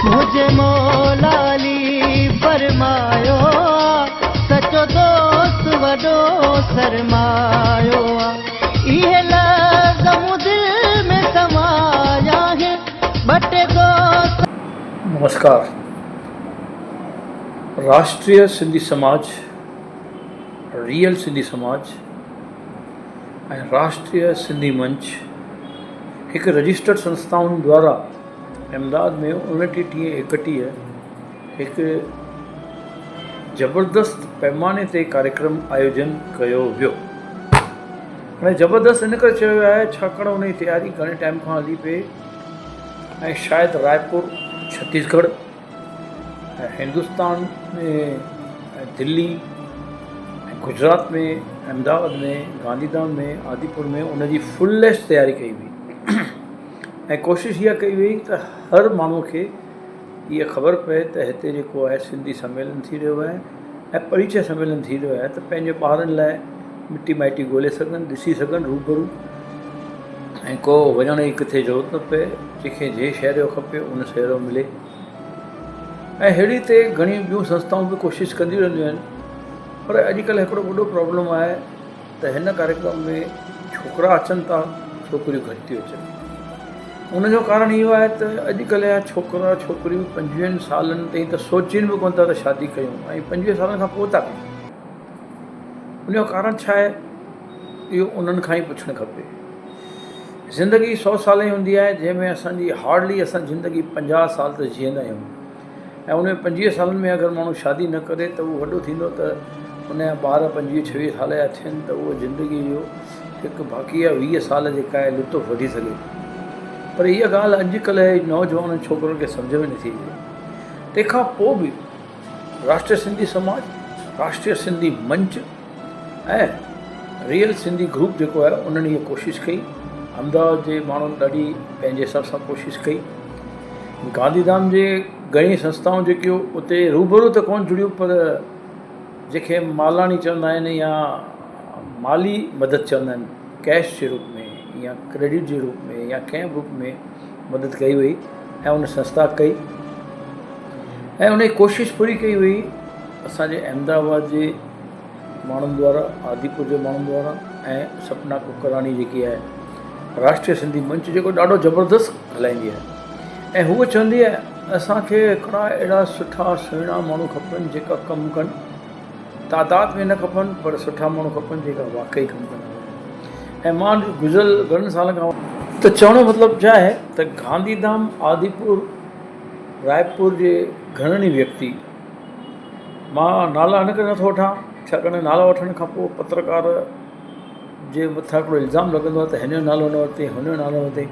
मुझे मौलाली फरमायो सचो दोस्त वडो सरमायो इहे लज़्म दिल में समाया है बटे दोस्त। नमस्कार। राष्ट्रीय सिंधी समाज, रियल सिंधी समाज ऐं राष्ट्रीय सिंधी मंच हिकु रजिस्टर्ड संस्थाउनि द्वारा अहमदाबाद में 29/31 हिकु ज़बरदस्त पैमाने ते कार्यक्रम आयोजन कयो वियो। हाणे ज़बरदस्त इन करे चयो वियो आहे छाकाणि उन जी तयारी घणे टाइम खां हली पई ऐं शायदि रायपुर, छत्तीसगढ़ ऐं हिंदुस्तान में दिल्ली ऐं गुजरात में, अहमदाबाद में, गांधीधाम में, आदिपुर में उन जी फुलेस्ट तयारी कई हुई ऐं कोशिशि इहा कई वई त हर माण्हूअ खे इहा ख़बर पए त हिते जेको आहे सिंधी सम्मेलन थी रहियो आहे ऐं परिचय सम्मेलन थी रहियो आहे त पंहिंजे ॿारनि लाइ मिटी माइटी ॻोल्हे सघनि, ॾिसी सघनि रूबरू ऐं को वञण जी किथे ज़रूरत न पए, जंहिंखे जंहिं शहर जो खपे उन शहर जो मिले। ऐं अहिड़ी ते घणी ॿियूं संस्थाऊं बि कोशिशि कंदियूं रहंदियूं आहिनि, पर अॼुकल्ह हिकिड़ो वॾो प्रॉब्लम आहे त हिन कार्यक्रम में छोकिरा अचनि था, छोकिरियूं घटि थियूं अचनि। उनजो कारण इहो आहे त अॼुकल्ह जा छोकिरा छोकिरियूं 25 सालनि ताईं त सोचीनि बि कोन था त शादी कयूं ऐं 25 सालनि खां पोइ था कयूं। उनजो कारण छा आहे इहो उन्हनि खां ई पुछणु खपे। ज़िंदगी 100 साल जी हूंदी आहे जंहिंमें असांजी हार्डली असां ज़िंदगी 50 साल त जीअंदा आहियूं ऐं उन 25 सालनि में अगरि माण्हू शादी न करे त उहो वॾो थींदो त उनजा ॿार 25-26 साल जा थियनि त उहो ज़िंदगी जो हिकु बाक़ी आहे 20 साल जेका आहे लुत्फ़ वठी सघे। पर इहा ॻाल्हि अॼुकल्ह जे नौजवान छोकिरनि खे सम्झ में नथी अचे। तंहिंखां पोइ बि राष्ट्रीय सिंधी समाज, राष्ट्रीय सिंधी मंच ऐं रियल सिंधी ग्रुप जेको आहे उन्हनि इहा कोशिशि कई। अहमदाबाद जे माण्हुनि ॾाढी पंहिंजे हिसाब सां कोशिशि कई। गांधीधाम जे घणी संस्थाऊं जेकियूं उते रूबरू त कोन जुड़ियूं, पर जंहिंखे मालाणी चवंदा आहिनि या माली मदद चवंदा आहिनि, कैश जे रूप में या क्रेडिट जे रूप में या कंहिं रूप में मदद कई वई ऐं उन संस्था कई ऐं उन जी कोशिशि पूरी कई वई असांजे अहमदाबाद जे माण्हुनि द्वारा, आदिपुर जे माण्हुनि द्वारा ऐं सपना कुकराणी जेकी आहे राष्ट्रीय सिंधी मंच जेको ॾाढो ज़बरदस्त हलाईंदी आहे। ऐं हूअ चवंदी आहे असांखे हिकिड़ा अहिड़ा सुठा सुहिणा माण्हू खपनि जेका कमु कनि, तादाद में न खपनि पर सुठा माण्हू खपनि जेका वाक़ई कमु कनि। ऐं मां गुज़िरियल घणनि सालनि खां त चवण जो मतिलबु छा आहे त गांधीधाम, आदिपुर, रायपुर जे घणनि ई व्यक्ति, मां नाला इन करे नथो वठां छाकाणि नाला वठण खां पोइ पत्रकार जे मथां हिकिड़ो इल्ज़ाम लॻंदो आहे त हिन जो नालो न वरितई, हुन जो नालो न वरितई,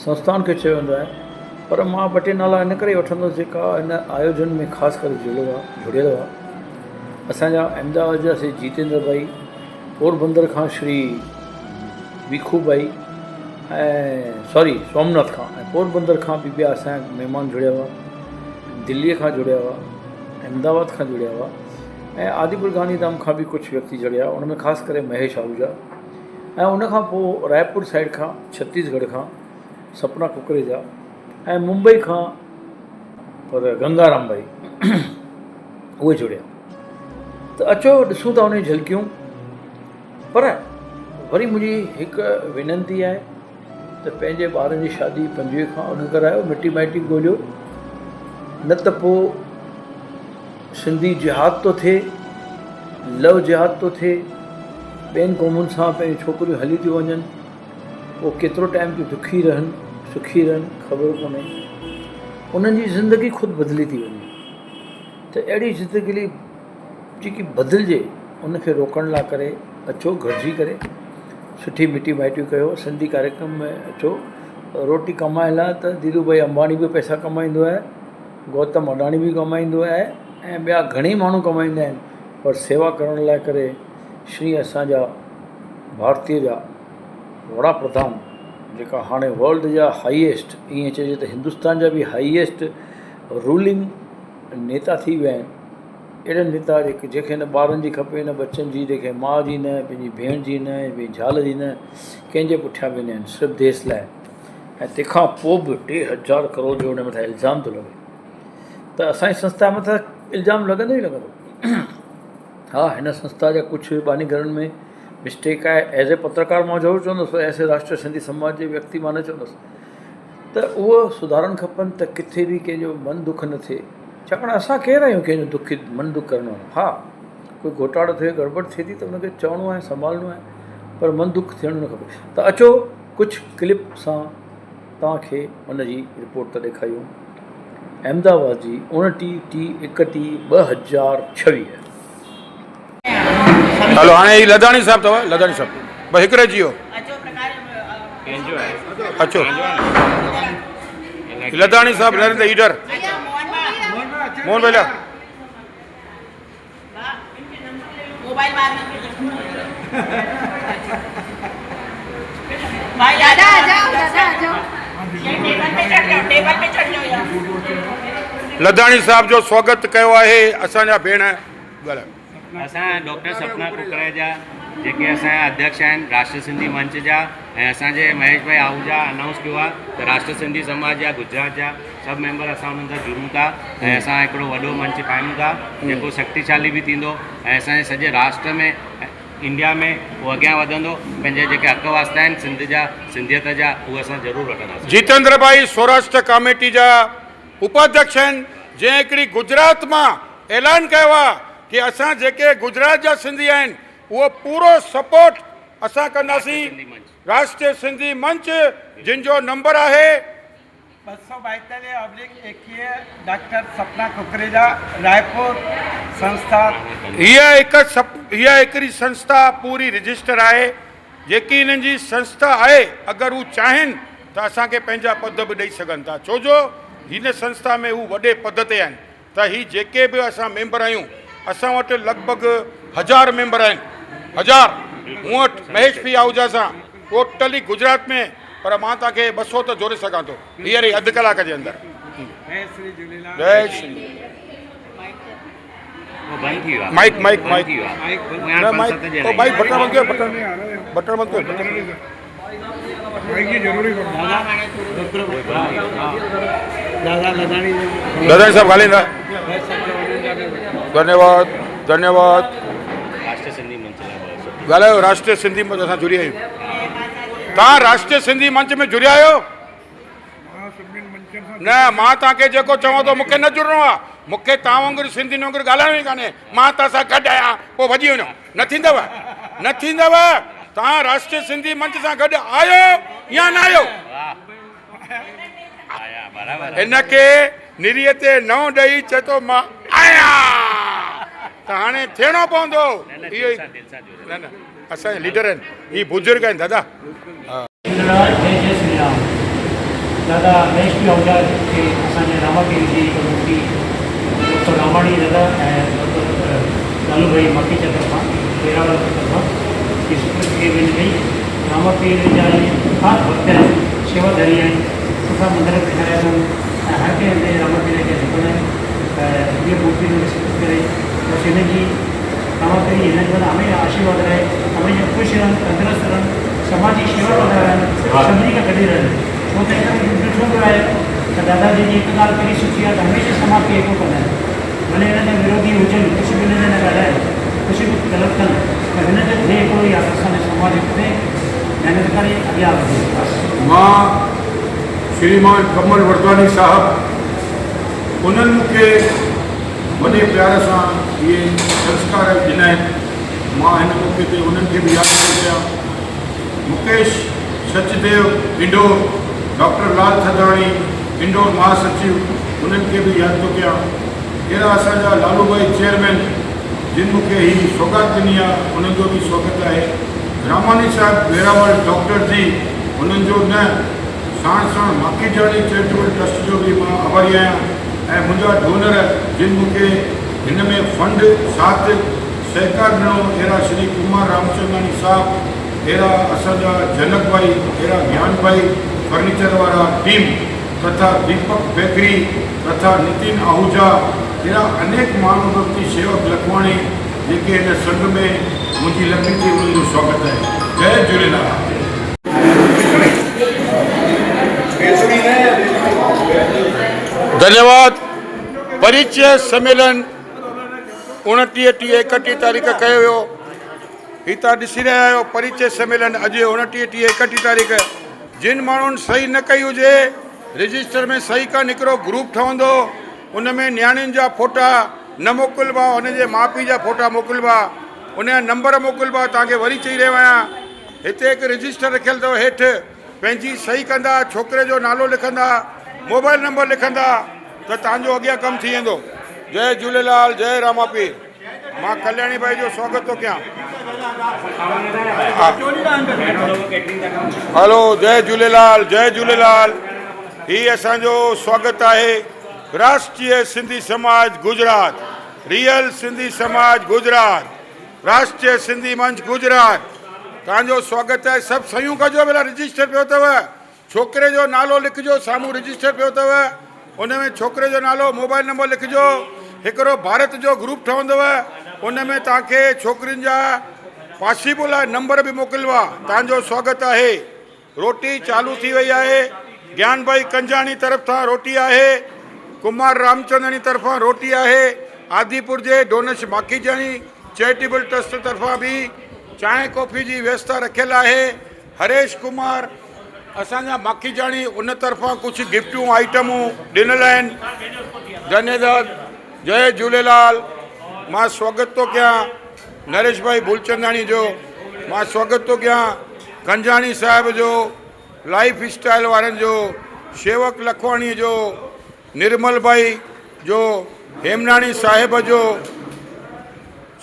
संस्थाउनि खे चयो वेंदो आहे। पर मां 2-3 नाला इन करे वठंदुसि जेका हिन आयोजन में ख़ासि करे जुड़ियल आहे। असांजा अहमदाबाद जा श्री जितेंद्र भाई, पोरबंदर खां श्री विखू भाई ऐं सोमनाथ खां, ऐं पोरबंदर खां बि ॿिया असांजा महिमान जुड़िया हुआ, दिल्लीअ खां जुड़िया हुआ, अहमदाबाद खां जुड़िया हुआ ऐं आदिपुर गांधीधाम खां बि कुझु व्यक्ति जुड़िया, उन में ख़ासि करे महेश आहूजा ऐं उनखां पोइ रायपुर साइड खां, छत्तीसगढ़ खां सपना कुकरेजा ऐं मुंबई खां पर गंगाराम भाई उहे जुड़िया। त अचो ॾिसूं था उन जी झलकियूं। पर वरी मुंहिंजी हिकु विनंती आहे त पंहिंजे ॿारनि जी शादी 25 खां अॻु करायो, मिटी माइटी ॻोल्हियो, न त पोइ सिंधी जिहाद थो थिए, लव जिहाद थो थिए, ॿियनि क़ौमुनि सां पंहिंजी छोकिरियूं हली थियूं वञनि, पोइ केतिरो टाइम थियूं दुखी रहनि, सुखी रहनि, ख़बर कोन्हे, उन्हनि जी ज़िंदगी ख़ुदि बदिली थी वञे। त अहिड़ी ज़िंदगी जेकी बदिलिजे उनखे रोकण लाइ करे अचो, गॾिजी करे सुठी मिटी माइटियूं कयो, सिंधी कार्यक्रम में अचो। रोटी कमाइण लाइ त धीरू भाई अंबानी बि पैसा कमाईंदो आहे, गौतम अडाणी बि कमाईंदो आहे ऐं ॿिया घणेई माण्हू कमाईंदा आहिनि, पर सेवा करण लाइ करे श्री असांजा भारतीय जा वड़ा प्रधान जेका हाणे वर्ल्ड जा हाईएस्ट, ईअं चइजे त हिंदुस्तान जा बि हाईएस्ट रूलिंग नेता थी विया आहिनि। अहिड़े नेता जंहिंखे न ॿारनि जी खपे, न बच्चनि जी, जंहिंखे माउ जी न, पंहिंजी भेण जी न, पंहिंजी ज़ाल जी न, कंहिंजे पुठियां वेंदा आहिनि सिर्फ़ु देश लाइ। ऐं तंहिंखां पोइ बि 2000 करोड़ जो हुन मथां इल्ज़ाम थो लॻे। त असांजी संस्था मथां इल्ज़ाम लॻंदो ई लॻंदो। हा, हिन संस्था जा कुझु बानीगरनि में मिस्टेक आहे। एज़ ए पत्रकार मां ज़रूरु चवंदुसि, ऐसे राष्ट्रीय सिंधी समाज जे व्यक्ति मां न चवंदुसि, त उहो सुधारणु खपनि त किथे बि कंहिंजो मन दुख न थिए। छाकाणि असां केरु आहियूं कंहिंजो दुख मन दुख करणो आहे। हा, कोई घोटालो थिए, गड़बड़ थिए थी त हुनखे चवणो आहे, संभालणो आहे, पर मन दुख थियणु न खपे। त अचो कुझु क्लिप सां तव्हांखे हुनजी रिपोर्ट त ॾेखारियूं। अहमदाबाद जी 29/31/2026। हलो हाणे ही लधाणी साहब अथव, लधाणी साहब बस हिकिड़े जी वियो। अचो लधाणी साहब नरेंद्र ईडर मोहन भैया मोबाइल बाद में भाई दादा आ जाओ, दादा आ जाओ, टेबल पे चढ़ जाओ यार। लधाणी साहब जो स्वागत कयो आहे असांजा भेण ॻाल्हायो। असां डॉक्टर सपना कुकरेजा जेके असांजा अध्यक्ष आहिनि राष्ट्रीय सिंधी मंच जा, ऐं असांजे महेश भाई आहूजा अनाउंस कयो आहे त राष्ट्रीय सिंधी समाज जा गुजरात जा सभु मेंबर असां उन्हनि सां जुड़ूं था ऐं असां हिकिड़ो वॾो मंच ठाहियूं था जेको शक्तिशाली बि थींदो ऐं असांजे सॼे राष्ट्र में इंडिया में उहो अॻियां वधंदो। पंहिंजे जेके हक़ वास्ता आहिनि सिंध जा, सिंधियत जा, उहे असां ज़रूरु वठंदासीं। जितेंद्र भाई सौराष्ट्र कमेटी जा उपाध्यक्ष आहिनि, जंहिं हिकिड़ी गुजरात मां ऐलान कयो आहे कि असां जेके गुजरात जा सिंधी आहिनि उहो पूरो सपोर्ट असां कंदासीं। राष्ट्रीय सिंधी मंच जिन जो नंबर आहे 242/21 डॉक्टर सपना कुकरेजा रायपुर संस्था। हीअ हिकिड़ी संस्था पूरी रजिस्टर आहे जेकी हिननि जी संस्था आहे। अगरि हू चाहिनि त असांखे पंहिंजा पद बि ॾेई सघनि था, छो जो हिन संस्था में हू वॾे पद ते आहिनि। त ही जेके बि असां मेंबर आहियूं, असां वटि लॻभॻि 1000 मेंबर आहिनि। 1000 मूं वटि महेश पी आहूजा सां टोटली गुजरात में, पर मां तव्हांखे 200 त जोड़े सघां थो हींअर ई अधु कलाक जे अंदरि। जय श्री माइक माइक माइक न माइक ओ भाई बटन बंद कयो, बटन बंद कयो। लधाणी साहब ॻाल्हाईंदा। धन्यवाद धन्यवाद। राष्ट्रीय सिंधी मंच ॻाल्हायो। राष्ट्रीय सिंधी मंच असां जुड़ी आहियूं। तव्हां राष्ट्रीय सिंधी मंच में जुड़िया आहियो? न, मां तव्हांखे जेको चवां थो मूंखे न जुड़िणो आहे। मूंखे तव्हां वांगुरु सिंधियुनि वांगुरु ॻाल्हाइणो ई कान्हे। मां तव्हां सां गॾु आहियां, पोइ भॼी वञो। न थींदव, न थींदव। तव्हां राष्ट्रीय सिंधी मंच सां गॾु आहियो या न आहियो? हिनखे निरीअ ते नओं ॾेई चए थो मां आहियां, त हाणे थियणो पवंदो। इहो ई न न असांजा लीडर आहिनि, ही बुजुर्ग आहिनि दादा। जय श्री राम। दादा महेश पी आहूजा के असांजे रामापीर जी कम्युनिटी डॉक्टर रामाणी दादा ऐं डॉक्टर लालू भाई माखीचा तरफ़ां वेरावल तरफ़ां इहा सुकृत कई वञे पई। रामापीर जा ख़ासि भक्त आहिनि, शेवाधारी आहिनि, सुठा मंदर बि ठाहिया अथनि ऐं हर कंहिं हंधि रामापीर खे झुकंदा आहिनि। त इहे मूर्ति सुकृत करे बसि हिनजी रामापीर हिन जो हमेशह आशीर्वाद रहे, हमेशह ख़ुशि रहनि, तंदुरुस्त रहनि, समाज जी शेवा कंदा रहनि, सभिनी खां गॾु रहनि। छो त हिन में ॾिठो पियो आहे त दादाजी जी हिकु ॻाल्हि कहिड़ी सुठी आहे त हमेशह समाज खे एको कंदा आहिनि। भले हिन जा विरोधी हुजनि, कुझु बि हिन न ॻाल्हाइनि, कुझु बि ग़लति कनि, पर हिन जो ध्येय हिकिड़ो ई आहे त असांजे समाज खे महिनत करे अॻियां वधे। मां श्रीमान कमल वरदानी साहब उन्हनि मूंखे वॾे प्यार सां इहे संस्कार ॾिना आहिनि। मां हिन मौक़े ते उन्हनि खे बि यादि थो कयां। मुकेश सचदेव इंडोर, डॉक्टर लाल थदाणी इंडोर महासचिव, उन्हनि खे बि यादि थो कयां। अहिड़ा असांजा लालूभाई चेयरमैन जिन मूंखे ही सौगात ॾिनी आहे, उन्हनि जो बि स्वागत आहे। रामानी साहिब वेरावल डॉक्टर जी, उन्हनि जो न साण साण माखीजाणी चैरिटेबल ट्रस्ट जो बि मां आभारी आहियां। ऐं मुंहिंजा डोनर जिन मूंखे हिन में फंड साथ सहकार ॾिनो, अहिड़ा श्री कुमार रामचंदानी साहब, अहिड़ा असांजा जनक भाई, अहिड़ा ज्ञान भाई फर्नीचर वारा टीम, तथा दीपक बेकरी, तथा नितिन आहूजा, अहिड़ा अनेक महानुभक्ति शेवक लखवाणी जेके हिन संघ में मुंहिंजी लॻी थी, उन्हनि जो स्वागत आहे। जय झूलेलाल। धन्यवाद। परिचय सम्मेलन 29, 30, 31 तारीख़ कयो वियो। ही तव्हां ॾिसी रहिया आहियो परिचय सम्मेलन अॼु 29, 30, 31 तारीख़। जिन माण्हुनि सही न कई हुजे, रजिस्टर में सही कान, हिकिड़ो ग्रुप ठहंदो, उन में नियाणियुनि जा फ़ोटा न मोकिलिबा, उनजे माउ पीउ जा फ़ोटा मोकिलिबा, उनजा नंबर मोकिलिबा। तव्हांखे वरी चई रहियो आहियां, हिते हिकु रजिस्टर रखियलु अथव, हेठि पंहिंजी सही कंदा, छोकिरे जो नालो लिखंदा, मोबाइल नंबर लिखंदा, त तव्हांजो अॻियां कमु थी वेंदो। जय झूलेलाल, जय रामा पीर। मां कल्याणी भाई जो स्वागत थो कयां। हलो, जय झूलेलाल, जय झूलेलाल। ही असांजो स्वागत आहे राष्ट्रीय सिंधी समाज गुजरात, रियल सिंधी समाज गुजरात, राष्ट्रीय सिंधी मंच गुजरात। तव्हांजो स्वागत आहे। सभु सयूं कजो, भला रजिस्टर पियो अथव, छोकिरे जो नालो लिखिजो, साम्हूं रजिस्टर पियो अथव, उन में छोकिरे जो नालो, मोबाइल नंबर लिखिजो। हिकिड़ो भारत जो ग्रुप ठहंदव, उन में तव्हांखे छोकिरियुनि जा पॉसिबल आहे नंबर बि मोकिलिबा। तव्हांजो स्वागत आहे। रोटी चालू थी वई आहे। ज्ञान भाई कंजाणी तरफ़ सां रोटी आहे, कुमार रामचंदानी तरफ़ां रोटी आहे, आदिपुर जे डोनश माखीजानी चैरिटेबल ट्रस्ट तरफ़ां बि चांहि कॉफ़ी जी व्यवस्था रखियलु आहे। हरेश कुमार असांजा माखीजानी उन तरफ़ां कुझु गिफ्टूं आइटमूं ॾिनल आहिनि। धन्यवाद। जय झूलेलाल। मां स्वागत थो कयां नरेश भाई भूलचंदानी जो, मां स्वागत थो कयां कंजाणी साहिब जो, लाइफ स्टाइल वारनि जो, शेवक लखवाणी जो, निर्मल भाई जो, हेमनाणी साहिब जो,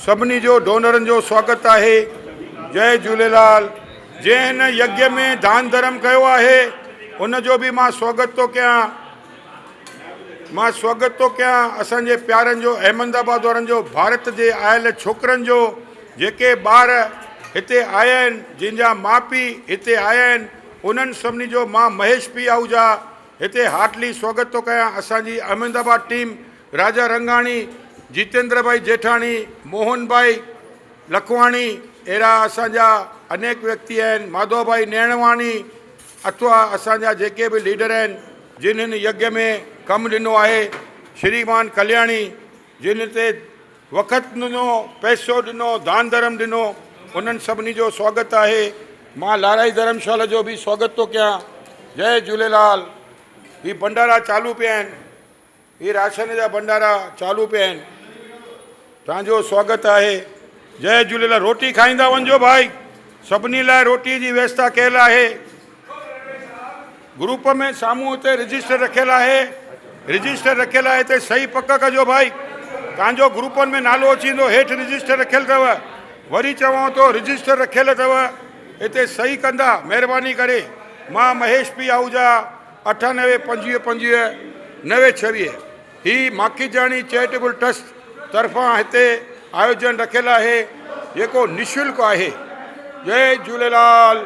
सभिनी जो डोनरनि जो स्वागत आहे। जय झूलेलाल। जंहिं हिन यज्ञ में दान धर्म कयो आहे, उन जो बि मां स्वागत थो कयां। मां स्वागत थो कयां असांजे प्यारनि जो, अहमदाबाद वारनि जो, भारत जे आयल छोकिरनि जो, जेके ॿार हिते आया आहिनि, जंहिंजा माउ पीउ हिते आया आहिनि, उन्हनि सभिनी जो मां महेश पी आहूजा हिते हार्टली स्वागत थो कयां। असांजी अहमदाबाद टीम, राजा रंगाणी, जितेंद्र भाई जेठाणी, मोहन भाई लखवाणी, अहिड़ा असांजा अनेक व्यक्ति आहिनि, माधव भाई नैणवाणी, अथवा असांजा जेके बि लीडर आहिनि जिन हिन यज्ञ में कमु ॾिनो आहे। श्रीमान कल्याणी जिन हिते वक़्तु ॾिनो, पैसो ॾिनो, दान धर्म ॾिनो, उन्हनि सभिनी जो स्वागत आहे। मां लाराई धर्मशाला जो बि स्वागत थो कयां। जय झूलेलाल। ही भंडारा चालू पिया आहिनि, ही राशन जा भंडारा चालू पिया आहिनि। तव्हांजो स्वागत आहे। जय झूलेलाल। रोटी खाईंदा वञिजो भाई, सभिनी लाइ रोटी जी व्यवस्था कयल आहे। ग्रुप में साम्हूं हिते रजिस्टर रखियलु आहे, रजिस्टर रखियलु आहे, हिते सही पक कजो भाई। तव्हांजो ग्रुपनि में नालो अची वेंदो, हेठि रजिस्टर रखियलु अथव। वरी चवां थो रजिस्टर रखियलु अथव, हिते सही कंदा महिरबानी करे। मां महेश पी आहूजा, 98 25 25 926। ही माखीजानी चैरिटेबल ट्रस्ट तरफ़ां हिते आयोजन रखियलु आहे, जेको निशुल्क आहे। जय झूलेलाल,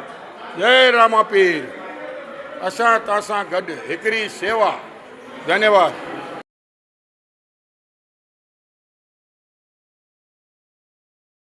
जय रामा पीर। असां तव्हां सां गॾु हिकिड़ी सेवा। धन्यवाद।